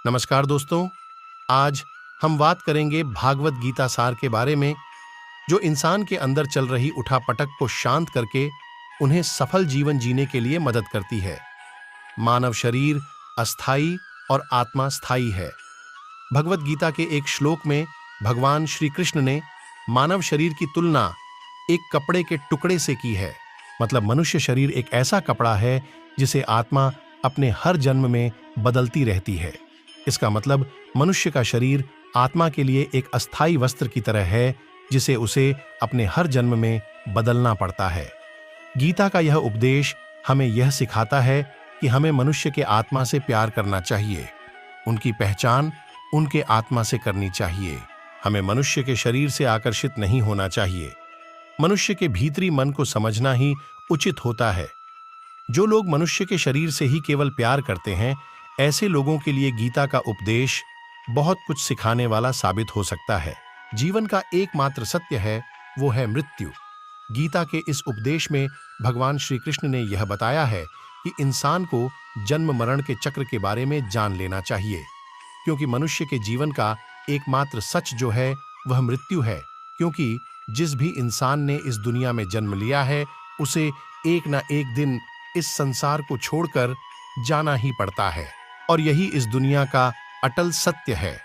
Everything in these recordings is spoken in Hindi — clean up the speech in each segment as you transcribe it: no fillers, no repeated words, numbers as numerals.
नमस्कार दोस्तों। आज हम बात करेंगे भागवत गीता सार के बारे में, जो इंसान के अंदर चल रही उठापटक को शांत करके उन्हें सफल जीवन जीने के लिए मदद करती है। मानव शरीर अस्थाई और आत्मा स्थायी है। भगवत गीता के एक श्लोक में भगवान श्री कृष्ण ने मानव शरीर की तुलना एक कपड़े के टुकड़े से की है। मतलब मनुष्य शरीर एक ऐसा कपड़ा है जिसे आत्मा अपने हर जन्म में बदलती रहती है। इसका मतलब मनुष्य का शरीर आत्मा के लिए एक अस्थाई वस्त्र की तरह है, जिसे उसे अपने हर जन्म में बदलना पड़ता है। गीता का यह उपदेश हमें यह सिखाता है कि हमें मनुष्य के आत्मा से प्यार करना चाहिए, उनकी पहचान उनके आत्मा से करनी चाहिए। हमें मनुष्य के शरीर से आकर्षित नहीं होना चाहिए। मनुष्य के भीतरी मन को समझना ही उचित होता है। जो लोग मनुष्य के शरीर से ही केवल प्यार करते हैं, ऐसे लोगों के लिए गीता का उपदेश बहुत कुछ सिखाने वाला साबित हो सकता है। जीवन का एकमात्र सत्य है, वो है मृत्यु। गीता के इस उपदेश में भगवान श्री कृष्ण ने यह बताया है कि इंसान को जन्म मरण के चक्र के बारे में जान लेना चाहिए, क्योंकि मनुष्य के जीवन का एकमात्र सच जो है वह मृत्यु है। क्योंकि जिस भी इंसान ने इस दुनिया में जन्म लिया है, उसे एक ना एक दिन इस संसार को छोड़कर जाना ही पड़ता है, और यही इस दुनिया का अटल सत्य है।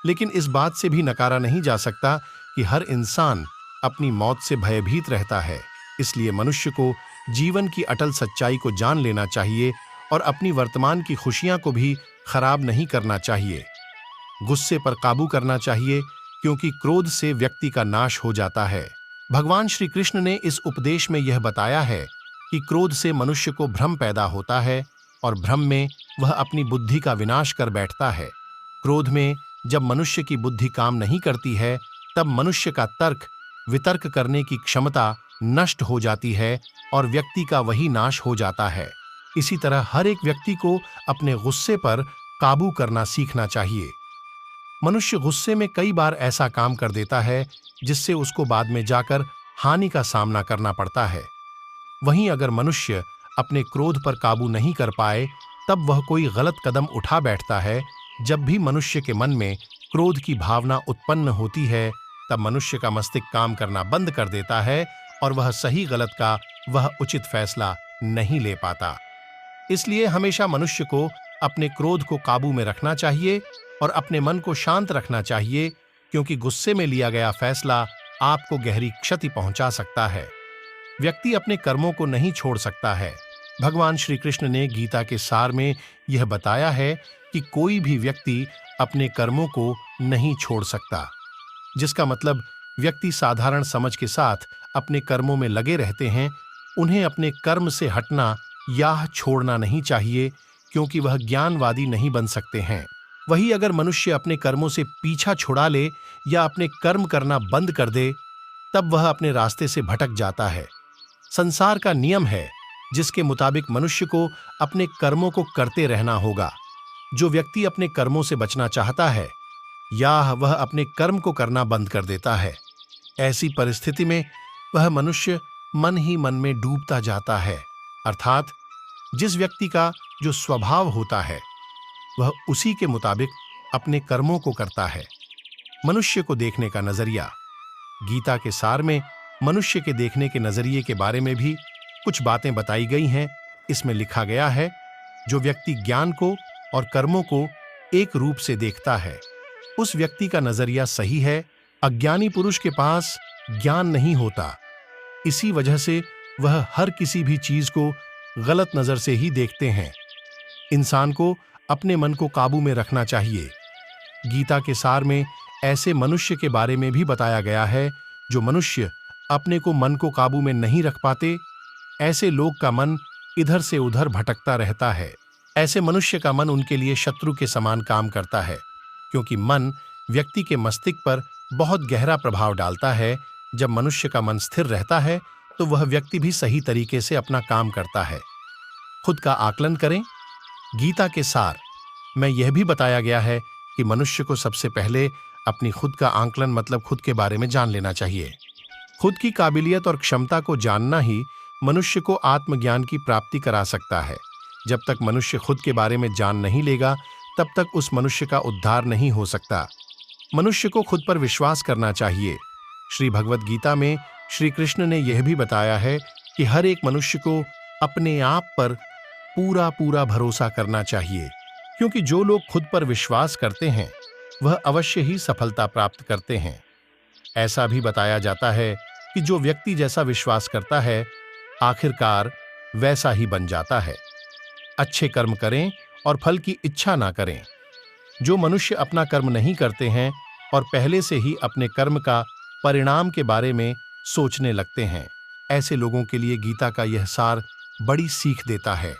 लेकिन इस बात से भी नकारा नहीं जा सकता कि हर इंसान अपनी मौत से भयभीत रहता है। इसलिए मनुष्य को जीवन की अटल सच्चाई को जान लेना चाहिए और अपनी वर्तमान की खुशियां को भी खराब नहीं करना चाहिए। गुस्से पर काबू करना चाहिए, क्योंकि क्रोध से व्यक्ति का नाश हो जाता है। भगवान श्री कृष्ण ने इस उपदेश में यह बताया है कि क्रोध से मनुष्य को भ्रम पैदा होता है, और भ्रम में वह अपनी बुद्धि का विनाश कर बैठता है। क्रोध में जब मनुष्य की बुद्धि काम नहीं करती है, तब मनुष्य का तर्क वितर्क करने की क्षमता नष्ट हो जाती है और व्यक्ति का वही नाश हो जाता है। इसी तरह हर एक व्यक्ति को अपने गुस्से पर काबू करना सीखना चाहिए। मनुष्य गुस्से में कई बार ऐसा काम कर देता है जिससे उसको बाद में जाकर हानि का सामना करना पड़ता है। वहीं अगर मनुष्य अपने क्रोध पर काबू नहीं कर पाए, तब वह कोई गलत कदम उठा बैठता है। जब भी मनुष्य के मन में क्रोध की भावना उत्पन्न होती है, तब मनुष्य का मस्तिष्क काम करना बंद कर देता है और वह सही गलत का वह उचित फैसला नहीं ले पाता। इसलिए हमेशा मनुष्य को अपने क्रोध को काबू में रखना चाहिए और अपने मन को शांत रखना चाहिए, क्योंकि गुस्से में लिया गया फैसला आपको गहरी क्षति पहुंचा सकता है। व्यक्ति अपने कर्मों को नहीं छोड़ सकता है। भगवान श्री कृष्ण ने गीता के सार में यह बताया है कि कोई भी व्यक्ति अपने कर्मों को नहीं छोड़ सकता, जिसका मतलब व्यक्ति साधारण समझ के साथ अपने कर्मों में लगे रहते हैं। उन्हें अपने कर्म से हटना या छोड़ना नहीं चाहिए, क्योंकि वह ज्ञानवादी नहीं बन सकते हैं। वही अगर मनुष्य अपने कर्मों से पीछा छुड़ा ले या अपने कर्म करना बंद कर दे, तब वह अपने रास्ते से भटक जाता है। संसार का नियम है, जिसके मुताबिक मनुष्य को अपने कर्मों को करते रहना होगा। जो व्यक्ति अपने कर्मों से बचना चाहता है, या वह अपने कर्म को करना बंद कर देता है, ऐसी परिस्थिति में वह मनुष्य मन ही मन में डूबता जाता है। अर्थात जिस व्यक्ति का जो स्वभाव होता है, वह उसी के मुताबिक अपने कर्मों को करता है। मनुष्य को देखने का नजरिया। गीता के सार में मनुष्य के देखने के नजरिए के बारे में भी कुछ बातें बताई गई हैं। इसमें लिखा गया है, जो व्यक्ति ज्ञान को और कर्मों को एक रूप से देखता है, उस व्यक्ति का नजरिया सही है। अज्ञानी पुरुष के पास ज्ञान नहीं होता, इसी वजह से वह हर किसी भी चीज को गलत नजर से ही देखते हैं। इंसान को अपने मन को काबू में रखना चाहिए। गीता के सार में ऐसे मनुष्य के बारे में भी बताया गया है, जो मनुष्य अपने को मन को काबू में नहीं रख पाते। ऐसे लोग का मन इधर से उधर भटकता रहता है। ऐसे मनुष्य का मन उनके लिए शत्रु के समान काम करता है, क्योंकि मन व्यक्ति के मस्तिष्क पर बहुत गहरा प्रभाव डालता है। जब मनुष्य का मन स्थिर रहता है, तो वह व्यक्ति भी सही तरीके से अपना काम करता है। खुद का आकलन करें। गीता के सार में यह भी बताया गया है कि मनुष्य को सबसे पहले अपनी खुद का आकलन मतलब खुद के बारे में जान लेना चाहिए। खुद की काबिलियत और क्षमता को जानना ही मनुष्य को आत्मज्ञान की प्राप्ति करा सकता है। जब तक मनुष्य खुद के बारे में जान नहीं लेगा, तब तक उस मनुष्य का उद्धार नहीं हो सकता। मनुष्य को खुद पर विश्वास करना चाहिए। श्री भगवद गीता में श्री कृष्ण ने यह भी बताया है कि हर एक मनुष्य को अपने आप पर पूरा पूरा भरोसा करना चाहिए, क्योंकि जो लोग खुद पर विश्वास करते हैं वह अवश्य ही सफलता प्राप्त करते हैं। ऐसा भी बताया जाता है कि जो व्यक्ति जैसा विश्वास करता है आखिरकार वैसा ही बन जाता है। अच्छे कर्म करें और फल की इच्छा ना करें। जो मनुष्य अपना कर्म नहीं करते हैं और पहले से ही अपने कर्म का परिणाम के बारे में सोचने लगते हैं, ऐसे लोगों के लिए गीता का यह सार बड़ी सीख देता है।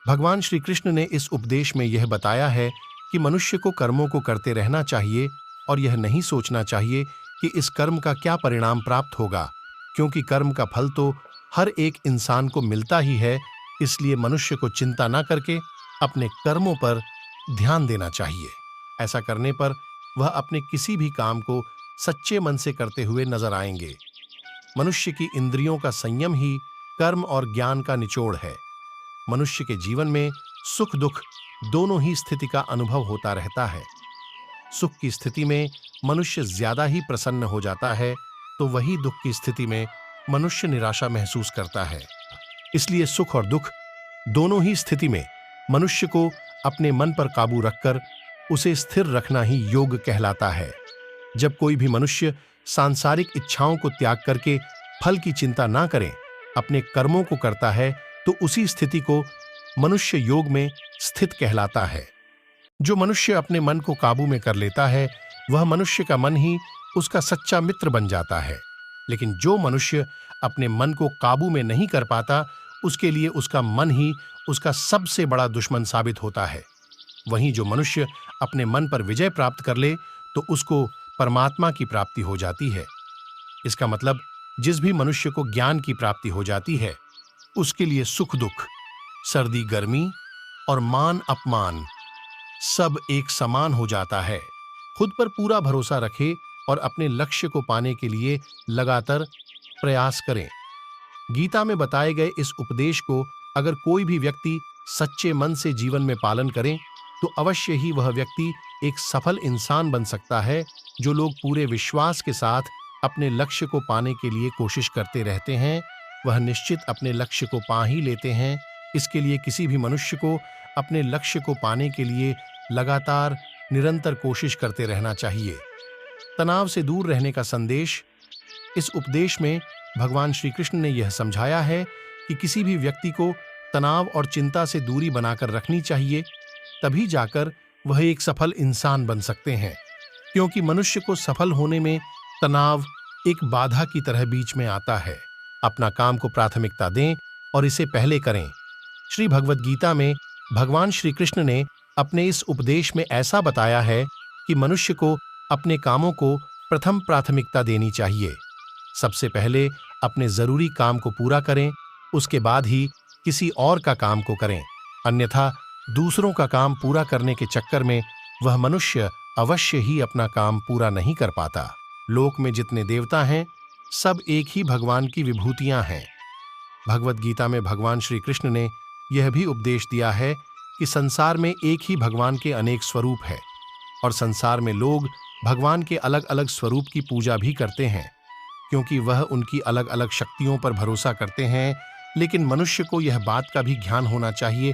भगवान श्री कृष्ण ने इस उपदेश में यह बताया है कि मनुष्य को कर्मों को करते रहना चाहिए और यह नहीं सोचना चाहिए कि इस कर्म का क्या परिणाम प्राप्त होगा, क्योंकि कर्म का फल तो हर एक इंसान को मिलता ही है। इसलिए मनुष्य को चिंता ना करके अपने कर्मों पर ध्यान देना चाहिए। ऐसा करने पर वह अपने किसी भी काम को सच्चे मन से करते हुए नजर आएंगे। मनुष्य की इंद्रियों का संयम ही कर्म और ज्ञान का निचोड़ है। मनुष्य के जीवन में सुख दुख दोनों ही स्थिति का अनुभव होता रहता है। सुख की स्थिति में मनुष्य ज्यादा ही प्रसन्न हो जाता है, तो वही दुख की स्थिति में मनुष्य निराशा महसूस करता है। इसलिए सुख और दुख दोनों ही स्थिति में मनुष्य को अपने मन पर काबू रखकर उसे स्थिर रखना ही योग कहलाता है। जब कोई भी मनुष्य सांसारिक इच्छाओं को त्याग करके फल की चिंता ना करें, अपने कर्मों को करता है, तो उसी स्थिति को मनुष्य योग में स्थित कहलाता है। जो मनुष्य अपने मन को काबू में कर लेता है वह मनुष्य का मन ही उसका सच्चा मित्र बन जाता है। लेकिन जो मनुष्य अपने मन को काबू में नहीं कर पाता, उसके लिए उसका मन ही उसका सबसे बड़ा दुश्मन साबित होता है। वहीं जो मनुष्य अपने मन पर विजय प्राप्त कर ले तो उसको परमात्मा की प्राप्ति हो जाती है। इसका मतलब जिस भी मनुष्य को ज्ञान की प्राप्ति हो जाती है उसके लिए सुख दुख, सर्दी गर्मी और मान अपमान सब एक समान हो जाता है। खुद पर पूरा भरोसा रखे और अपने लक्ष्य को पाने के लिए लगातार प्रयास करें। गीता में बताए गए इस उपदेश को अगर कोई भी व्यक्ति सच्चे मन से जीवन में पालन करे तो अवश्य ही वह व्यक्ति एक सफल इंसान बन सकता है। जो लोग पूरे विश्वास के साथ अपने लक्ष्य को पाने के लिए कोशिश करते रहते हैं वह निश्चित अपने लक्ष्य को पा ही लेते हैं। इसके लिए किसी भी मनुष्य को अपने लक्ष्य को पाने के लिए लगातार निरंतर कोशिश करते रहना चाहिए। तनाव से दूर रहने का संदेश। इस उपदेश में भगवान श्री कृष्ण ने यह समझाया है कि किसी भी व्यक्ति को तनाव और चिंता से दूरी बनाकर रखनी चाहिए, तभी जाकर वह एक सफल इंसान बन सकते हैं। क्योंकि मनुष्य को सफल होने में तनाव एक बाधा की तरह बीच में आता है। अपना काम को प्राथमिकता दें और इसे पहले करें। श्री भगवद गीता में भगवान श्री कृष्ण ने अपने इस उपदेश में ऐसा बताया है कि मनुष्य को अपने कामों को प्रथम प्राथमिकता देनी चाहिए। सबसे पहले अपने जरूरी काम को पूरा करें, उसके बाद ही किसी और का काम को करें। अन्यथा दूसरों का काम पूरा करने के चक्कर में वह मनुष्य अवश्य ही अपना काम पूरा नहीं कर पाता। लोक में जितने देवता हैं सब एक ही भगवान की विभूतियां हैं। भगवद गीता में भगवान श्री कृष्ण ने यह भी उपदेश दिया है कि संसार में एक ही भगवान के अनेक स्वरूप है और संसार में लोग भगवान के अलग अलग स्वरूप की पूजा भी करते हैं, क्योंकि वह उनकी अलग अलग शक्तियों पर भरोसा करते हैं। लेकिन मनुष्य को यह बात का भी ज्ञान होना चाहिए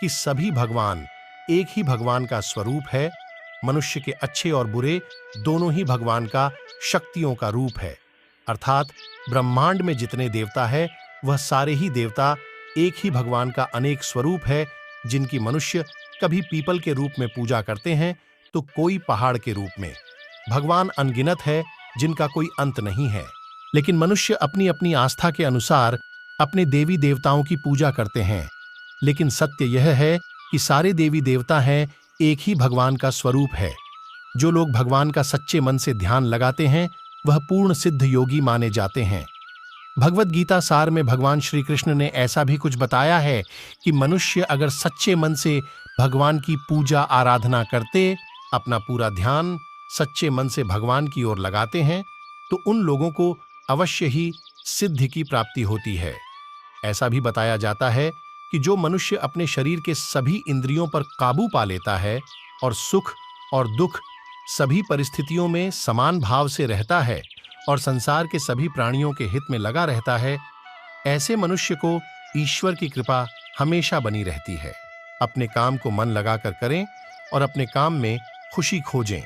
कि सभी भगवान एक ही भगवान का स्वरूप है। मनुष्य के अच्छे और बुरे दोनों ही भगवान का शक्तियों का रूप है। अर्थात ब्रह्मांड में जितने देवता है वह सारे ही देवता एक ही भगवान का अनेक स्वरूप है, जिनकी मनुष्य कभी पीपल के रूप में पूजा करते हैं तो कोई पहाड़ के रूप में। भगवान अनगिनत है जिनका कोई अंत नहीं है। लेकिन मनुष्य अपनी अपनी आस्था के अनुसार अपने देवी देवताओं की पूजा करते हैं। लेकिन सत्य यह है कि सारे देवी देवता हैं एक ही भगवान का स्वरूप है। जो लोग भगवान का सच्चे मन से ध्यान लगाते हैं वह पूर्ण सिद्ध योगी माने जाते हैं। भगवद गीता सार में भगवान श्री कृष्ण ने ऐसा भी कुछ बताया है कि मनुष्य अगर सच्चे मन से भगवान की पूजा आराधना करते, अपना पूरा ध्यान सच्चे मन से भगवान की ओर लगाते हैं, तो उन लोगों को अवश्य ही सिद्धि की प्राप्ति होती है। ऐसा भी बताया जाता है कि कि जो मनुष्य अपने शरीर के सभी इंद्रियों पर काबू पा लेता है और सुख और दुख सभी परिस्थितियों में समान भाव से रहता है और संसार के सभी प्राणियों के हित में लगा रहता है, ऐसे मनुष्य को ईश्वर की कृपा हमेशा बनी रहती है। अपने काम को मन लगाकर करें और अपने काम में खुशी खोजें।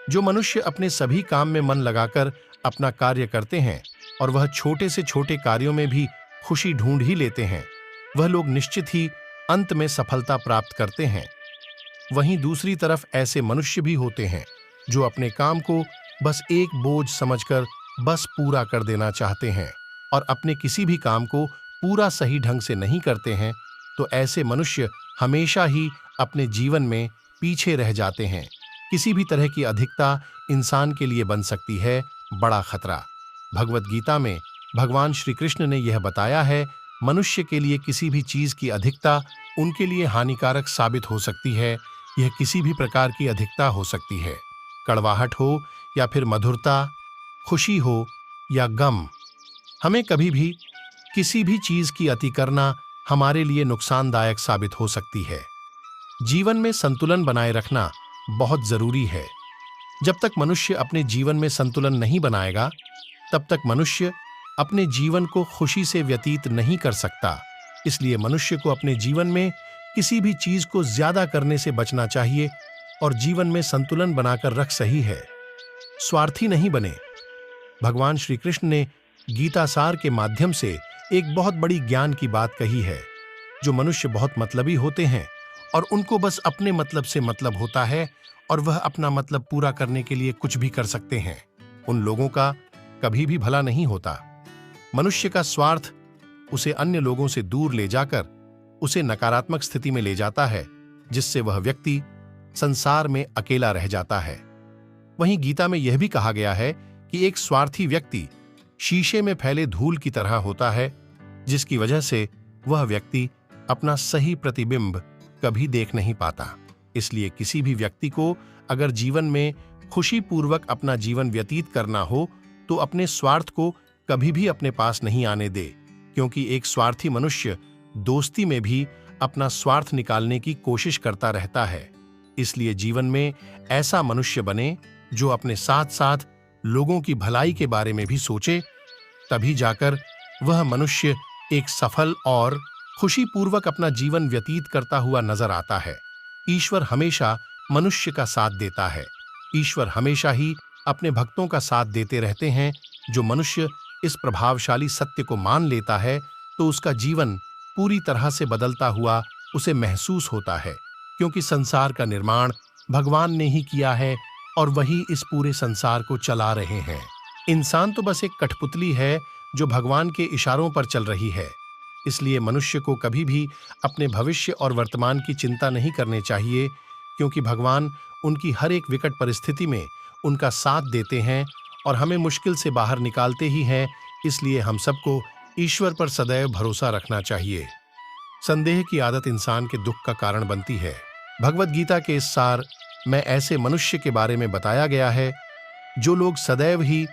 जो मनुष्य अपने सभी काम में मन लगाकर अपना कार्य करते हैं और वह छोटे से छोटे कार्यों में भी खुशी ढूंढ ही लेते हैं, वह लोग निश्चित ही अंत में सफलता प्राप्त करते हैं। वहीं दूसरी तरफ ऐसे मनुष्य भी होते हैं जो अपने काम को बस एक बोझ समझकर बस पूरा कर देना चाहते हैं और अपने किसी भी काम को पूरा सही ढंग से नहीं करते हैं, तो ऐसे मनुष्य हमेशा ही अपने जीवन में पीछे रह जाते हैं। किसी भी तरह की अधिकता इंसान के लिए बन सकती है बड़ा खतरा। भगवत गीता में भगवान श्री कृष्ण ने यह बताया है, मनुष्य के लिए किसी भी चीज की अधिकता उनके लिए हानिकारक साबित हो सकती है। यह किसी भी प्रकार की अधिकता हो सकती है, कड़वाहट हो या फिर मधुरता, खुशी हो या गम। हमें कभी भी किसी भी चीज की अति करना हमारे लिए नुकसानदायक साबित हो सकती है। जीवन में संतुलन बनाए रखना बहुत जरूरी है। जब तक मनुष्य अपने जीवन में संतुलन नहीं बनाएगा, तब तक मनुष्य अपने जीवन को खुशी से व्यतीत नहीं कर सकता। इसलिए मनुष्य को अपने जीवन में किसी भी चीज को ज्यादा करने से बचना चाहिए और जीवन में संतुलन बनाकर रख सही है। स्वार्थी नहीं बने। भगवान श्री कृष्ण ने गीता सार के माध्यम से एक बहुत बड़ी ज्ञान की बात कही है। जो मनुष्य बहुत मतलबी होते हैं और उनको बस अपने मतलब से मतलब होता है और वह अपना मतलब पूरा करने के लिए कुछ भी कर सकते हैं, उन लोगों का कभी भी भला नहीं होता। मनुष्य का स्वार्थ उसे अन्य लोगों से दूर ले जाकर उसे नकारात्मक स्थिति में ले जाता है, जिससे वह व्यक्ति संसार में अकेला रह जाता है। वहीं गीता में यह भी कहा गया है कि एक स्वार्थी व्यक्ति शीशे में फैले धूल की तरह होता है, जिसकी वजह से वह व्यक्ति अपना सही प्रतिबिंब कभी देख नहीं पाता। इसलिए किसी भी व्यक्ति को अगर जीवन में खुशीपूर्वक अपना जीवन व्यतीत करना हो तो अपने स्वार्थ को कभी भी अपने पास नहीं आने दे, क्योंकि एक स्वार्थी मनुष्य दोस्ती में भी अपना स्वार्थ निकालने की कोशिश करता रहता है। इसलिए जीवन में ऐसा मनुष्य बने जो अपने साथ साथ लोगों की भलाई के बारे में भी सोचे, तभी जाकर वह मनुष्य एक सफल और खुशीपूर्वक अपना जीवन व्यतीत करता हुआ नजर आता है। ईश्वर हमेशा मनुष्य का साथ देता है। ईश्वर हमेशा ही अपने भक्तों का साथ देते रहते हैं। जो मनुष्य इस प्रभावशाली सत्य को मान लेता है तो उसका जीवन पूरी तरह से बदलता हुआ उसे महसूस होता है, क्योंकि संसार का निर्माण भगवान ने ही किया है और वही इस पूरे संसार को चला रहे हैं। इंसान तो बस एक कठपुतली है जो भगवान के इशारों पर चल रही है। इसलिए मनुष्य को कभी भी अपने भविष्य और वर्तमान की चिंता नहीं करनी चाहिए, क्योंकि भगवान उनकी हर एक विकट परिस्थिति में उनका साथ देते हैं और हमें मुश्किल से बाहर निकालते ही हैं। इसलिए हम सबको ईश्वर पर सदैव भरोसा रखना चाहिए। संदेह की आदत इंसान के दुख का कारण बनती है। भगवत गीता के इस सार में ऐसे मनुष्य के बारे में बताया गया है जो लोग सदैव ही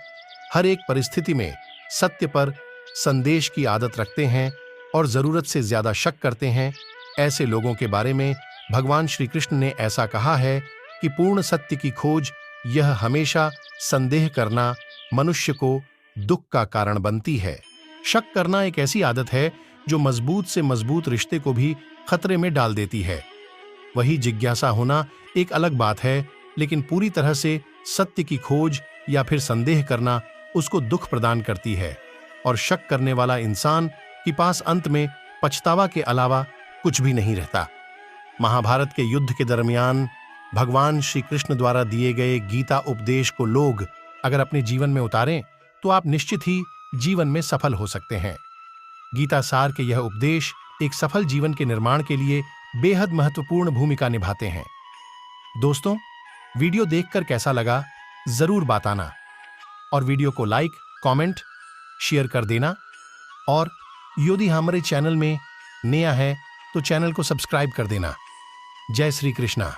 हर एक परिस्थिति में सत्य पर संदेश की आदत रखते हैं और जरूरत से ज्यादा शक करते हैं। ऐसे लोगों के बारे में भगवान श्री कृष्ण ने ऐसा कहा है कि पूर्ण सत्य की खोज यह हमेशा संदेह करना मनुष्य को दुख का कारण बनती है। शक करना एक ऐसी आदत है जो मजबूत से मजबूत रिश्ते को भी खतरे में डाल देती है। वही जिज्ञासा होना एक अलग बात है, लेकिन पूरी तरह से सत्य की खोज या फिर संदेह करना उसको दुख प्रदान करती है और शक करने वाला इंसान के पास अंत में पछतावा के अलावा कुछ भी नहीं रहता। महाभारत के युद्ध के दरमियान भगवान श्री कृष्ण द्वारा दिए गए गीता उपदेश को लोग अगर अपने जीवन में उतारें तो आप निश्चित ही जीवन में सफल हो सकते हैं। गीता सार के यह उपदेश एक सफल जीवन के निर्माण के लिए बेहद महत्वपूर्ण भूमिका निभाते हैं। दोस्तों, वीडियो देखकर कैसा लगा जरूर बताना और वीडियो को लाइक, कमेंट, शेयर कर देना और यदि हमारे चैनल में नया है तो चैनल को सब्सक्राइब कर देना। जय श्री कृष्णा।